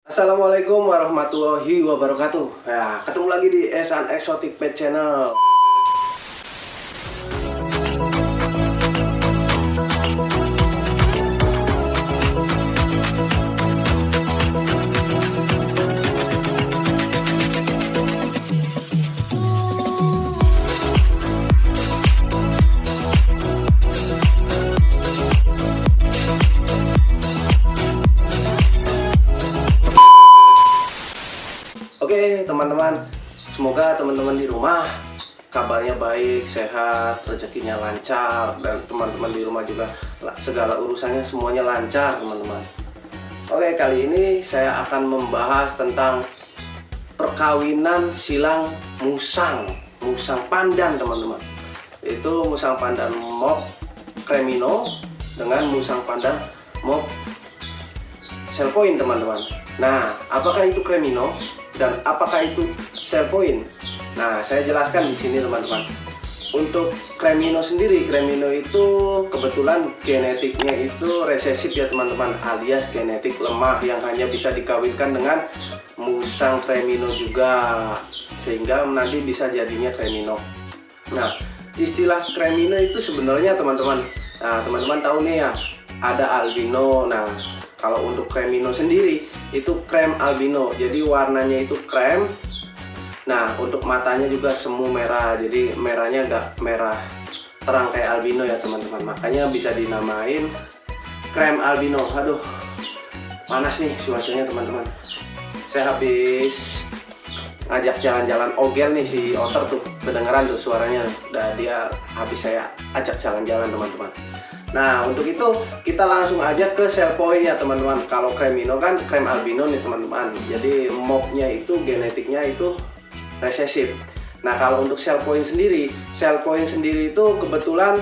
Assalamualaikum warahmatullahi wabarakatuh. Ya, ketemu lagi di Esan Exotic Pet Channel. Oke teman-teman, semoga teman-teman di rumah kabarnya baik, sehat, rezekinya lancar, dan teman-teman di rumah juga segala urusannya semuanya lancar teman-teman. Oke, kali ini saya akan membahas tentang perkawinan silang musang pandan teman-teman. Itu musang pandan mop cremino dengan musang pandan mop cellpoint teman-teman. Nah, apakah itu cremino dan apakah itu cellpoint? Nah, saya jelaskan di sini teman-teman. Untuk cremino sendiri, cremino itu kebetulan genetiknya itu resesif ya teman-teman, alias genetik lemah yang hanya bisa dikawinkan dengan musang cremino juga, sehingga nanti bisa jadinya cremino. Nah, istilah cremino itu sebenarnya teman-teman, nah teman-teman tahu nih ya, ada albino. Nah, kalau untuk cremino sendiri itu krem albino, jadi warnanya itu krem. Nah, untuk matanya juga semu merah, jadi merahnya agak merah terang kayak albino ya teman-teman. Makanya bisa dinamain krem albino. Aduh, panas nih cuacanya teman-teman. Saya habis ngajak jalan-jalan ogel nih, si Otter tuh kedengeran tuh suaranya. Dan dia habis saya ajak jalan-jalan teman-teman. Nah, untuk itu kita langsung aja ke cellpoint ya teman-teman. Kalau cremino kan krem albino nih teman-teman. Jadi mopnya itu genetiknya itu resesif. Nah, kalau untuk cellpoint sendiri itu kebetulan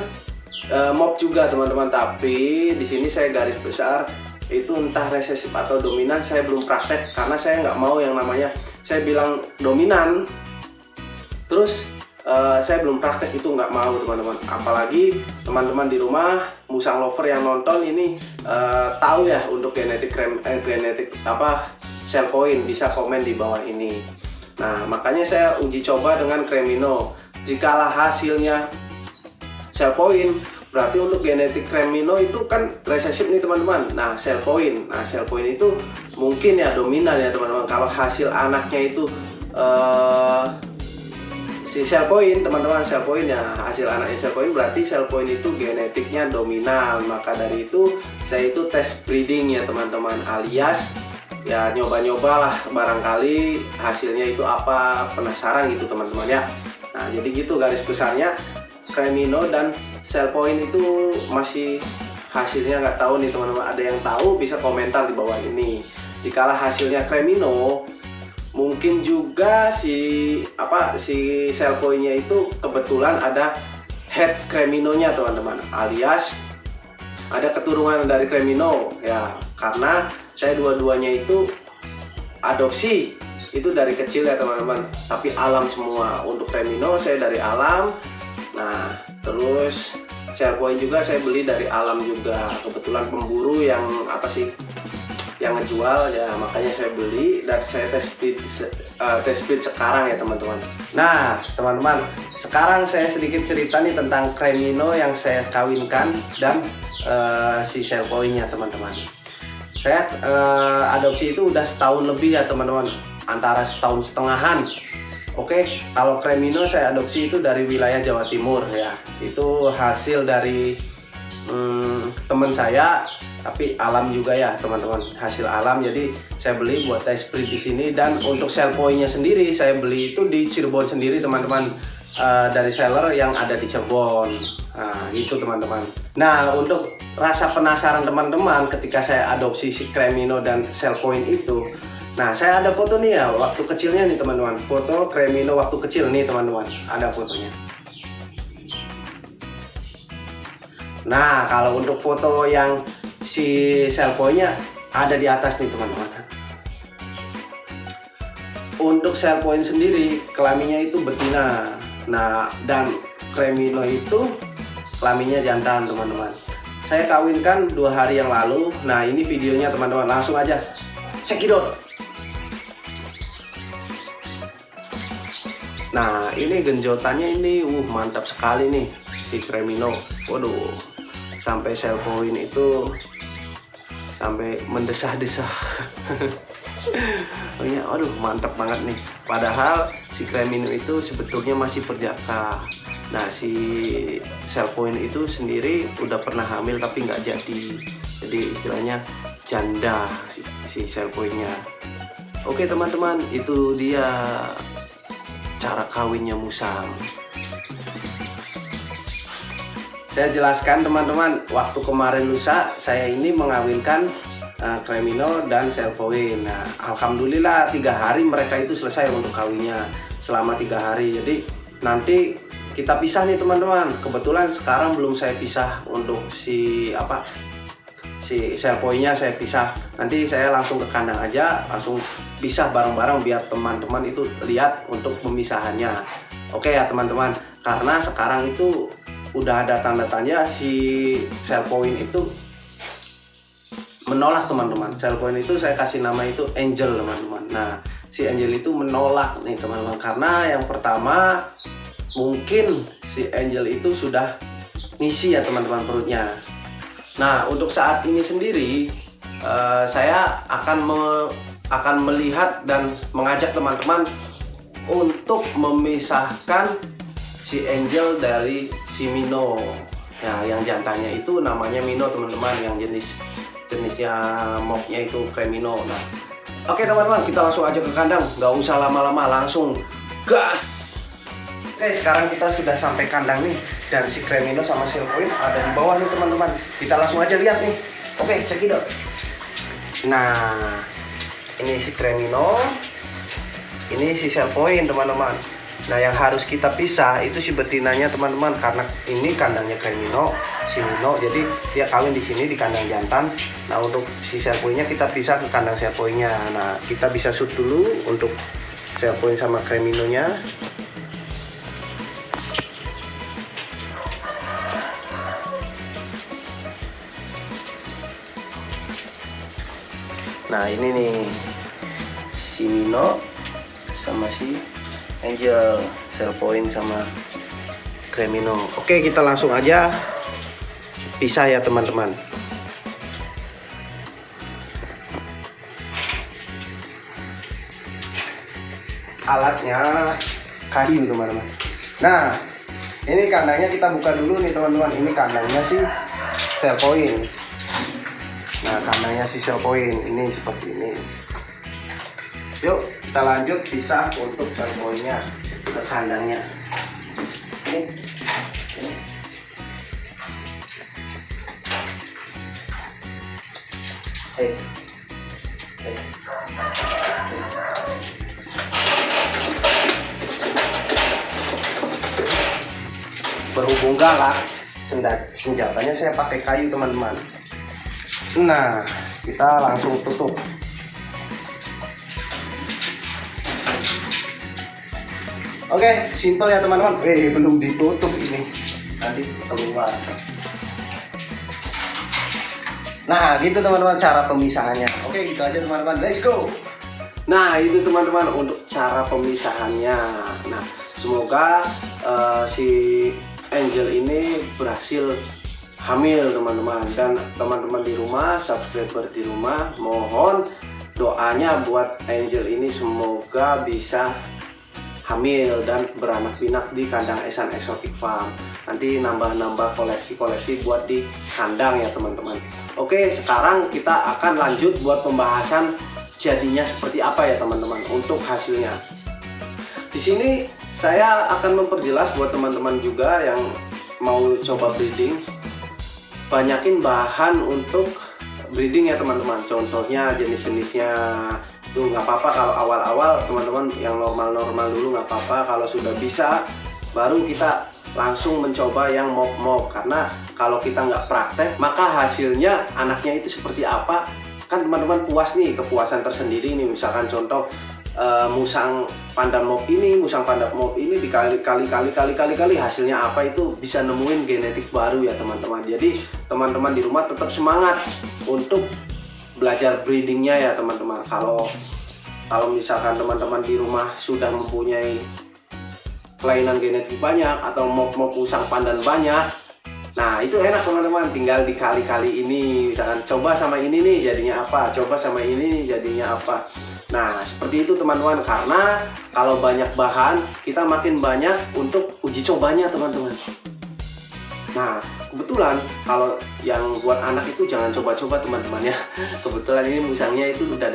mop juga teman-teman. Tapi di sini saya garis besar itu entah resesif atau dominan, saya belum praktek karena saya nggak mau yang namanya saya bilang dominan terus saya belum praktek, itu nggak mau teman-teman. Apalagi teman-teman di rumah musang lover yang nonton ini tahu ya untuk genetik genetik apa cellpoint, bisa komen di bawah ini. Nah, makanya saya uji coba dengan cremino. Jikalau hasilnya cellpoint, berarti untuk genetik cremino itu kan resesif nih teman-teman. Nah, cellpoint itu mungkin ya dominan ya teman-teman. Kalau hasil anaknya itu si cellpoint teman-teman, cellpoint ya, hasil anaknya cellpoint, berarti cellpoint itu genetiknya dominan. Maka dari itu saya itu tes breeding ya teman-teman, alias ya nyoba-nyoba lah, barangkali hasilnya itu apa, penasaran gitu teman-teman ya. Nah, jadi gitu garis besarnya cremino dan cellpoint itu masih hasilnya nggak tahu nih teman-teman. Ada yang tahu bisa komentar di bawah ini. Jikalau hasilnya cremino, mungkin juga si cellpointnya itu kebetulan ada head creminonya teman-teman, alias ada keturunan dari cremino ya, karena saya dua-duanya itu adopsi itu dari kecil ya teman-teman, tapi alam semua. Untuk cremino saya dari alam. Nah, terus cellpoint juga saya beli dari alam juga, kebetulan pemburu yang yang ngejual ya, makanya saya beli dan saya tes speed sekarang ya teman-teman. Nah teman-teman, sekarang saya sedikit cerita nih tentang cremino yang saya kawinkan dan si cellpointnya teman-teman. Saya adopsi itu udah setahun lebih ya teman-teman, antara setahun setengahan. Oke, kalau cremino saya adopsi itu dari wilayah Jawa Timur ya, itu hasil dari teman saya, tapi alam juga ya teman-teman, hasil alam. Jadi saya beli buat tes breed di sini. Dan untuk cellpointnya sendiri saya beli itu di Cirebon sendiri teman-teman, dari seller yang ada di Cirebon. Nah gitu teman-teman. Nah, untuk rasa penasaran teman-teman ketika saya adopsi si cremino dan cellpoint itu, nah saya ada foto nih ya waktu kecilnya nih teman-teman, foto cremino waktu kecil nih teman-teman, ada fotonya. Nah, kalau untuk foto yang si cellpointnya ada di atas nih teman-teman. Untuk cellpoint sendiri kelaminnya itu betina. Nah, dan cremino itu kelaminnya jantan teman-teman. Saya kawinkan 2 hari yang lalu. Nah, ini videonya teman-teman, langsung aja cekidot. Nah ini genjotannya ini mantap sekali nih si Cremino. Waduh, sampai sell point itu sampai mendesah-desah. Oh iya, aduh mantap banget nih. Padahal si Cremino itu sebetulnya masih perjaka. Nah si sell point itu sendiri udah pernah hamil tapi nggak jadi. Jadi istilahnya janda si sell pointnya. Oke teman-teman, itu dia cara kawinnya musang. Saya jelaskan teman-teman, waktu kemarin lusa saya ini mengawinkan Cremino dan sell point. Nah, alhamdulillah 3 hari mereka itu selesai untuk kawinnya, selama 3 hari. Jadi nanti kita pisah nih teman-teman. Kebetulan sekarang belum saya pisah untuk si sell point-nya saya pisah. Nanti saya langsung ke kandang aja, langsung pisah bareng-bareng biar teman-teman itu lihat untuk pemisahannya. Oke ya teman-teman, karena sekarang itu udah ada tanda-tanda si sell point itu menolak teman-teman. Sell point itu saya kasih nama itu Angel teman-teman. Nah si Angel itu menolak nih teman-teman, karena yang pertama mungkin si Angel itu sudah ngisi ya teman-teman perutnya. Nah untuk saat ini sendiri saya akan melihat dan mengajak teman-teman untuk memisahkan si Angel dari si Mino. Nah yang jantannya itu namanya Mino teman-teman, yang jenisnya mopnya itu Cremino. Nah oke teman-teman, kita langsung aja ke kandang, nggak usah lama-lama, langsung gas. Oke, sekarang kita sudah sampai kandang nih, dan si Cremino sama sell point ada di bawah nih teman-teman. Kita langsung aja lihat nih. Oke, cekidot. Nah, ini si Cremino, ini si sell point teman-teman. Nah, yang harus kita pisah itu si betinanya teman-teman, karena ini kandangnya Cremino, si Mino, jadi dia kawin di sini di kandang jantan. Nah, untuk si sell point-nya kita pisah ke kandang sell point-nya. Nah, kita bisa shoot dulu untuk sell point sama Cremino-nya. Nah ini nih si Mino sama si Angel, sell point sama Cremino. Oke, kita langsung aja pisah ya teman-teman. Alatnya kayu teman-teman. Nah ini kandangnya kita buka dulu nih teman-teman. Ini kandangnya si sell point. Nah kandangnya si sell point ini seperti ini. Yuk kita lanjut pisah untuk sell point-nya ke kandangnya. Ini. Berhubung galak, senjatanya saya pakai kayu teman-teman. Nah, kita langsung tutup. Oke, simple ya teman-teman. Belum ditutup ini. Nanti keluar. Nah, gitu teman-teman cara pemisahannya. Oke, gitu aja teman-teman. Let's go. Nah, itu teman-teman untuk cara pemisahannya. Nah, semoga si Angel ini berhasil hamil teman-teman, dan teman-teman di rumah, subscriber di rumah, mohon doanya buat Angel ini semoga bisa hamil dan beranak pinak di kandang Esan Exotic Farm. Nanti nambah-nambah koleksi-koleksi buat di kandang ya teman-teman. Oke, sekarang kita akan lanjut buat pembahasan jadinya seperti apa ya teman-teman untuk hasilnya. Di sini saya akan memperjelas buat teman-teman juga yang mau coba breeding, banyakin bahan untuk breeding ya teman-teman. Contohnya jenis-jenisnya tuh nggak apa-apa kalau awal-awal teman-teman yang normal-normal dulu nggak apa-apa. Kalau sudah bisa baru kita langsung mencoba yang mop-mop, karena kalau kita nggak praktek maka hasilnya anaknya itu seperti apa kan teman-teman puas nih, kepuasan tersendiri nih. Misalkan contoh musang pandan mop ini, musang pandan mop ini dikali-kali hasilnya apa, itu bisa nemuin genetik baru ya teman-teman. Jadi teman-teman di rumah tetap semangat untuk belajar breedingnya ya teman-teman. Kalau misalkan teman-teman di rumah sudah mempunyai kelainan genetik banyak atau mau musang pandan banyak. Nah itu enak teman-teman, tinggal dikali-kali ini, misalkan coba sama ini nih jadinya apa, coba sama ini nih jadinya apa. Nah seperti itu teman-teman, karena kalau banyak bahan kita makin banyak untuk uji cobanya teman-teman. Nah kebetulan kalau yang buat anak itu jangan coba-coba teman-teman ya. Kebetulan ini musangnya itu udah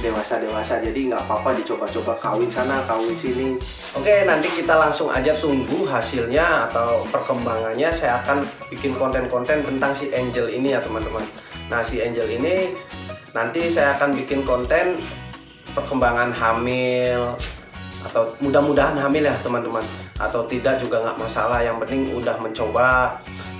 dewasa, jadi nggak apa-apa dicoba-coba, kawin sana kawin sini. Oke, nanti kita langsung aja tunggu hasilnya atau perkembangannya. Saya akan bikin konten-konten tentang si Angel ini ya teman-teman. Nah si Angel ini nanti saya akan bikin konten perkembangan hamil, atau mudah-mudahan hamil ya teman-teman, atau tidak juga nggak masalah, yang penting udah mencoba.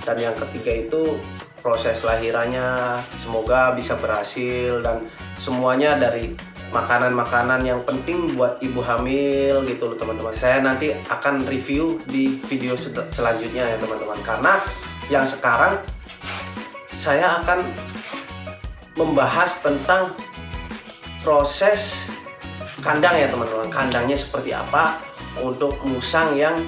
Dan yang ketiga itu proses lahirannya semoga bisa berhasil, dan semuanya dari makanan-makanan yang penting buat ibu hamil gitu loh teman-teman. Saya nanti akan review di video selanjutnya ya teman-teman, karena yang sekarang saya akan membahas tentang proses kandang ya teman-teman. Kandangnya seperti apa untuk musang yang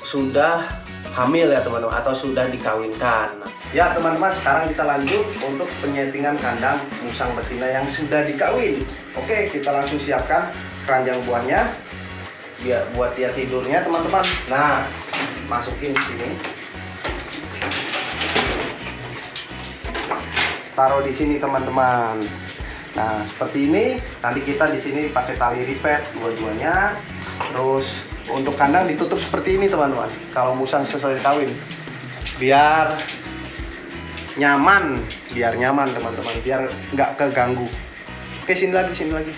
sudah hamil ya teman-teman, atau sudah dikawinkan. Ya teman-teman, sekarang kita lanjut untuk penyetingan kandang musang betina yang sudah dikawin. Oke, kita langsung siapkan keranjang buahnya biar buat dia tidurnya teman-teman. Nah, masukin sini, taruh di sini teman-teman. Nah seperti ini, nanti kita di sini pakai tali ripet dua-duanya. Terus untuk kandang ditutup seperti ini teman-teman, kalau musang selesai kawin, biar nyaman teman-teman, biar nggak keganggu. Oke, sini lagi.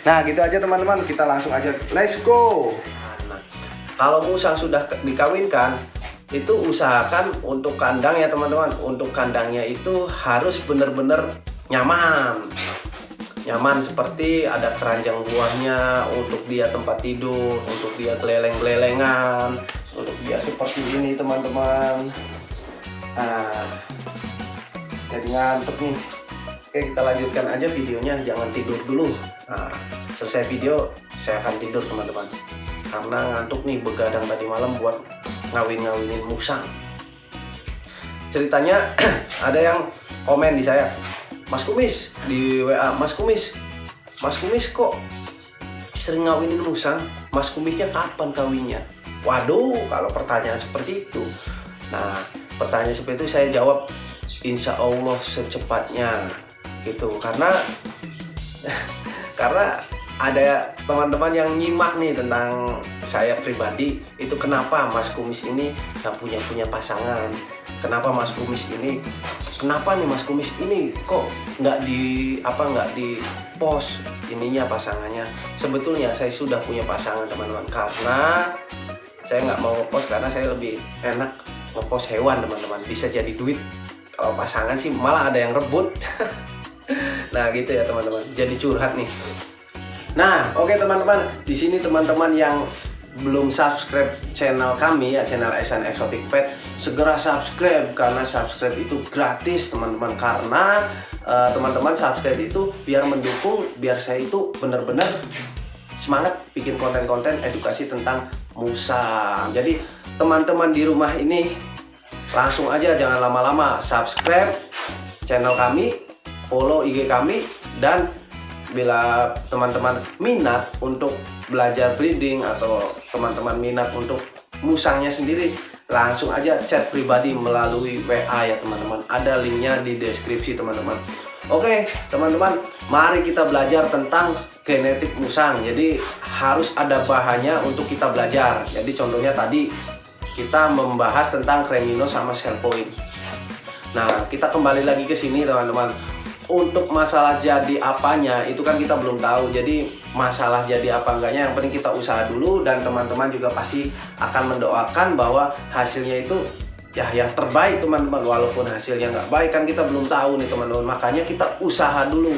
Nah gitu aja teman-teman, kita langsung aja let's go. Nah, kalau musang sudah dikawinkan, itu usahakan untuk kandang ya teman-teman, untuk kandangnya itu harus benar-benar nyaman, seperti ada keranjang buahnya untuk dia tempat tidur, untuk dia geleleng-gelelengan, untuk dia seperti ini teman-teman. Nah jadi ngantuk nih. Oke, kita lanjutkan aja videonya, jangan tidur dulu. Nah selesai video saya akan tidur teman-teman, karena ngantuk nih, begadang tadi malam buat ngawinin musang. Ceritanya ada yang komen di saya, Mas Kumis, di WA, Mas Kumis kok sering ngawinin musang, Mas Kumisnya kapan kawinnya? Waduh, kalau pertanyaan seperti itu, nah pertanyaan seperti itu saya jawab insya Allah secepatnya gitu, karena ada teman-teman yang nyimak nih tentang saya pribadi, itu kenapa Mas Kumis ini nggak punya pasangan, kenapa Mas Kumis ini kok nggak di post ininya pasangannya. Sebetulnya saya sudah punya pasangan teman-teman, karena saya nggak mau ngepost karena saya lebih enak ngepost hewan teman-teman, bisa jadi duit. Kalau pasangan sih malah ada yang rebut. Nah gitu ya teman-teman, jadi curhat nih. Nah oke teman-teman, di sini teman-teman yang belum subscribe channel kami ya, channel SN Exotic Pet, segera subscribe, karena subscribe itu gratis teman-teman. Karena teman-teman subscribe itu biar mendukung, biar saya itu benar-benar semangat bikin konten-konten edukasi tentang musang. Jadi teman-teman di rumah ini langsung aja, jangan lama-lama, subscribe channel kami, follow IG kami, dan bila teman-teman minat untuk belajar breeding atau teman-teman minat untuk musangnya sendiri, langsung aja chat pribadi melalui WA ya teman-teman. Ada linknya di deskripsi teman-teman. Oke teman-teman, mari kita belajar tentang genetik musang. Jadi harus ada bahannya untuk kita belajar. Jadi contohnya tadi kita membahas tentang Cremino sama Cellpoint. Nah kita kembali lagi ke sini teman-teman. Untuk masalah jadi apanya itu kan kita belum tahu. Jadi masalah jadi apa enggaknya, yang penting kita usaha dulu, dan teman-teman juga pasti akan mendoakan bahwa hasilnya itu ya yang terbaik teman-teman. Walaupun hasilnya nggak baik kan kita belum tahu nih teman-teman, makanya kita usaha dulu.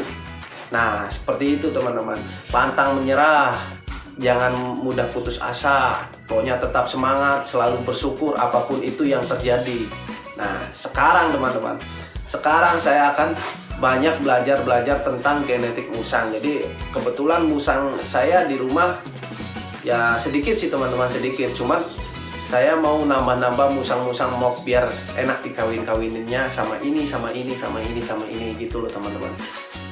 Nah seperti itu teman-teman, pantang menyerah, jangan mudah putus asa, pokoknya tetap semangat, selalu bersyukur apapun itu yang terjadi. Nah sekarang teman-teman, sekarang saya akan banyak belajar tentang genetik musang. Jadi kebetulan musang saya di rumah Ya sedikit sih teman-teman, sedikit. Cuman saya mau nambah-nambah musang-musang mok biar enak dikawin-kawininnya sama ini, sama ini, sama ini, sama ini gitu loh teman-teman.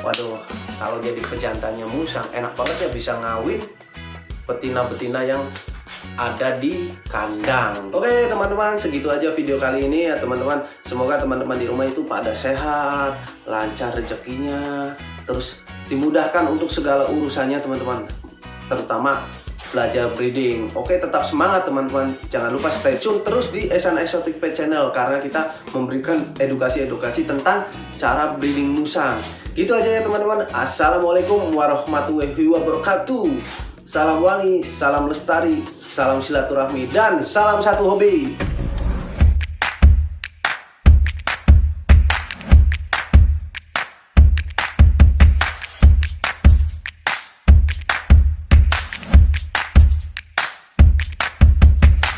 Waduh, kalau jadi pejantannya musang enak banget ya, bisa ngawin betina-betina yang ada di kandang. Oke teman-teman, segitu aja video kali ini ya teman-teman. Semoga teman-teman di rumah itu pada sehat, lancar rezekinya, terus dimudahkan untuk segala urusannya teman-teman, terutama belajar breeding. Oke, tetap semangat teman-teman. Jangan lupa stay tune terus di Ehsan Exotic Pet Channel karena kita memberikan edukasi-edukasi tentang cara breeding musang. Gitu aja ya teman-teman. Assalamualaikum warahmatullahi wabarakatuh. Salam wangi, salam lestari, salam silaturahmi, dan salam satu hobi.